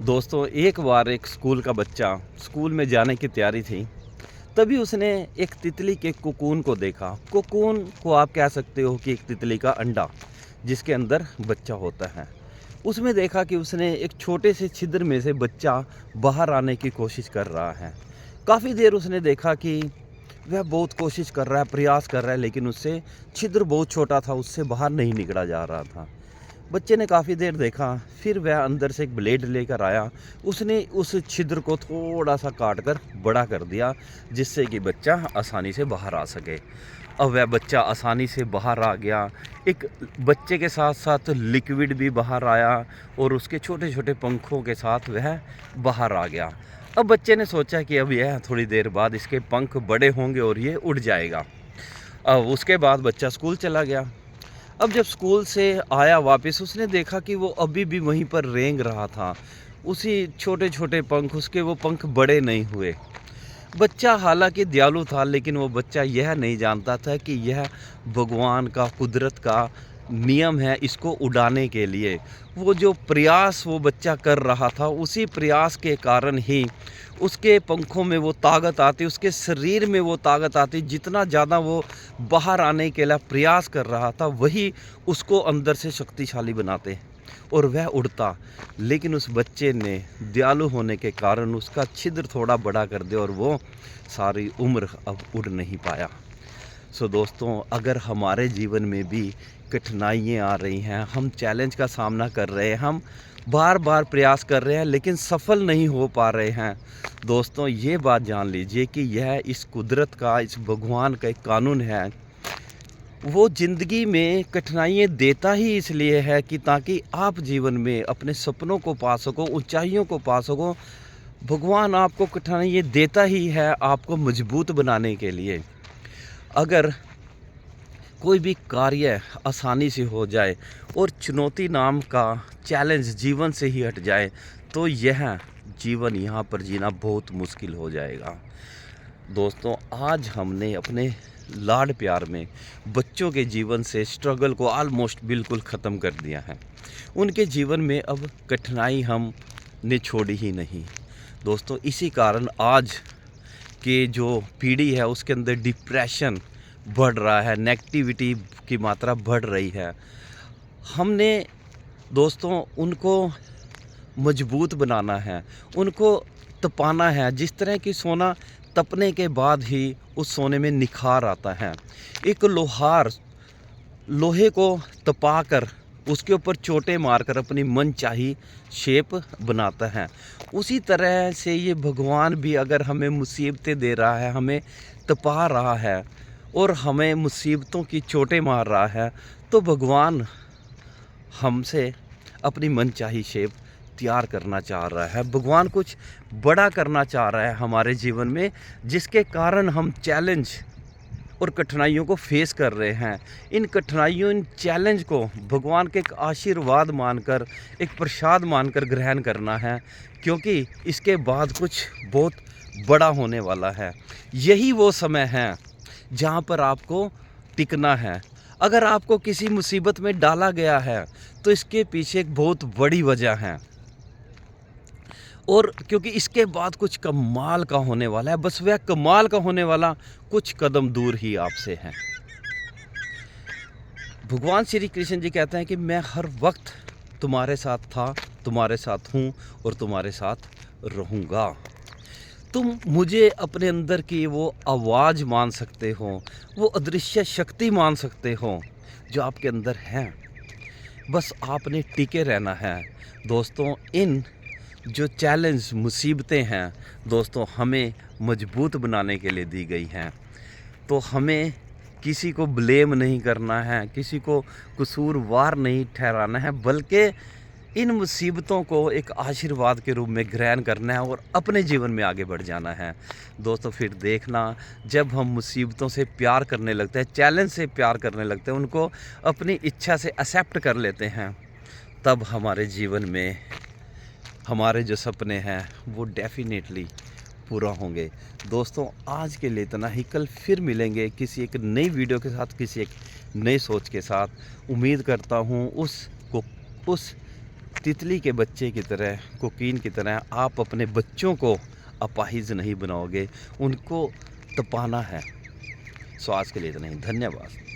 दोस्तों एक बार एक स्कूल का बच्चा स्कूल में जाने की तैयारी थी। तभी उसने एक तितली के कोकून को देखा। कोकून को आप कह सकते हो कि एक तितली का अंडा जिसके अंदर बच्चा होता है। उसमें देखा कि उसने एक छोटे से छिद्र में से बच्चा बाहर आने की कोशिश कर रहा है। काफ़ी देर उसने देखा कि वह बहुत कोशिश कर रहा है, प्रयास कर रहा है, लेकिन उससे छिद्र बहुत छोटा था, उससे बाहर नहीं निकला जा रहा था। बच्चे ने काफ़ी देर देखा, फिर वह अंदर से एक ब्लेड लेकर आया। उसने उस छिद्र को थोड़ा सा काट कर बड़ा कर दिया, जिससे कि बच्चा आसानी से बाहर आ सके। अब वह बच्चा आसानी से बाहर आ गया। एक बच्चे के साथ साथ लिक्विड भी बाहर आया और उसके छोटे छोटे पंखों के साथ वह बाहर आ गया। अब बच्चे ने सोचा कि अब यह थोड़ी देर बाद इसके पंख बड़े होंगे और ये उड़ जाएगा। अब उसके बाद बच्चा स्कूल चला गया। अब जब स्कूल से आया वापस, उसने देखा कि वो अभी भी वहीं पर रेंग रहा था। उसी छोटे छोटे पंख, उसके वो पंख बड़े नहीं हुए। बच्चा हालांकि दयालु था, लेकिन वो बच्चा यह नहीं जानता था कि यह भगवान का, कुदरत का नियम है इसको उड़ाने के लिए। वो जो प्रयास वो बच्चा कर रहा था, उसी प्रयास के कारण ही उसके पंखों में वो ताकत आती, उसके शरीर में वो ताकत आती। जितना ज़्यादा वो बाहर आने के लिए प्रयास कर रहा था, वही उसको अंदर से शक्तिशाली बनाते और वह उड़ता। लेकिन उस बच्चे ने दयालु होने के कारण उसका छिद्र थोड़ा बड़ा कर दिया और वो सारी उम्र अब उड़ नहीं पाया। सो दोस्तों, अगर हमारे जीवन में भी कठिनाइयाँ आ रही हैं, हम चैलेंज का सामना कर रहे हैं, हम बार बार प्रयास कर रहे हैं लेकिन सफल नहीं हो पा रहे हैं, दोस्तों ये बात जान लीजिए कि यह इस कुदरत का, इस भगवान का एक कानून है। वो ज़िंदगी में कठिनाइयाँ देता ही इसलिए है कि ताकि आप जीवन में अपने सपनों को पा सको, ऊंचाइयों को पा सको। भगवान आपको कठिनाइयाँ देता ही है आपको मजबूत बनाने के लिए। अगर कोई भी कार्य आसानी से हो जाए और चुनौती नाम का चैलेंज जीवन से ही हट जाए, तो यह जीवन यहाँ पर जीना बहुत मुश्किल हो जाएगा। दोस्तों, आज हमने अपने लाड प्यार में बच्चों के जीवन से स्ट्रगल को ऑलमोस्ट बिल्कुल ख़त्म कर दिया है। उनके जीवन में अब कठिनाई हमने छोड़ी ही नहीं। दोस्तों, इसी कारण आज के जो पीढ़ी है उसके अंदर डिप्रेशन बढ़ रहा है, नेगेटिविटी की मात्रा बढ़ रही है। हमने दोस्तों उनको मजबूत बनाना है, उनको तपाना है। जिस तरह की सोना तपने के बाद ही उस सोने में निखार आता है। एक लोहार लोहे को तपाकर उसके ऊपर चोटें मारकर अपनी मनचाही शेप बनाता है। उसी तरह से ये भगवान भी अगर हमें मुसीबतें दे रहा है, हमें तपा रहा है और हमें मुसीबतों की चोटें मार रहा है, तो भगवान हमसे अपनी मनचाही शेप तैयार करना चाह रहा है। भगवान कुछ बड़ा करना चाह रहा है हमारे जीवन में, जिसके कारण हम चैलेंज और कठिनाइयों को फेस कर रहे हैं। इन कठिनाइयों, इन चैलेंज को भगवान के एक आशीर्वाद मानकर, एक प्रसाद मानकर ग्रहण करना है, क्योंकि इसके बाद कुछ बहुत बड़ा होने वाला है। यही वो समय है जहाँ पर आपको टिकना है। अगर आपको किसी मुसीबत में डाला गया है, तो इसके पीछे एक बहुत बड़ी वजह है, और क्योंकि इसके बाद कुछ कमाल का होने वाला है। बस वह कमाल का होने वाला कुछ कदम दूर ही आपसे है। भगवान श्री कृष्ण जी कहते हैं कि मैं हर वक्त तुम्हारे साथ था, तुम्हारे साथ हूँ और तुम्हारे साथ रहूँगा। तुम मुझे अपने अंदर की वो आवाज़ मान सकते हो, वो अदृश्य शक्ति मान सकते हो जो आपके अंदर है। बस आपने टिके रहना है। दोस्तों, इन जो चैलेंज, मुसीबतें हैं दोस्तों, हमें मजबूत बनाने के लिए दी गई हैं। तो हमें किसी को ब्लेम नहीं करना है, किसी को कसूरवार नहीं ठहराना है, बल्कि इन मुसीबतों को एक आशीर्वाद के रूप में ग्रहण करना है और अपने जीवन में आगे बढ़ जाना है। दोस्तों, फिर देखना, जब हम मुसीबतों से प्यार करने लगते हैं, चैलेंज से प्यार करने लगते हैं, उनको अपनी इच्छा से एक्सेप्ट कर लेते हैं, तब हमारे जीवन में हमारे जो सपने हैं वो डेफिनेटली पूरा होंगे। दोस्तों, आज के लिए इतना ही। कल फिर मिलेंगे किसी एक नई वीडियो के साथ, किसी एक नई सोच के साथ। उम्मीद करता हूँ उस तितली के बच्चे की तरह, कोकीन की तरह आप अपने बच्चों को अपाहिज नहीं बनाओगे, उनको तपाना है। सो आज के लिए इतना ही, धन्यवाद।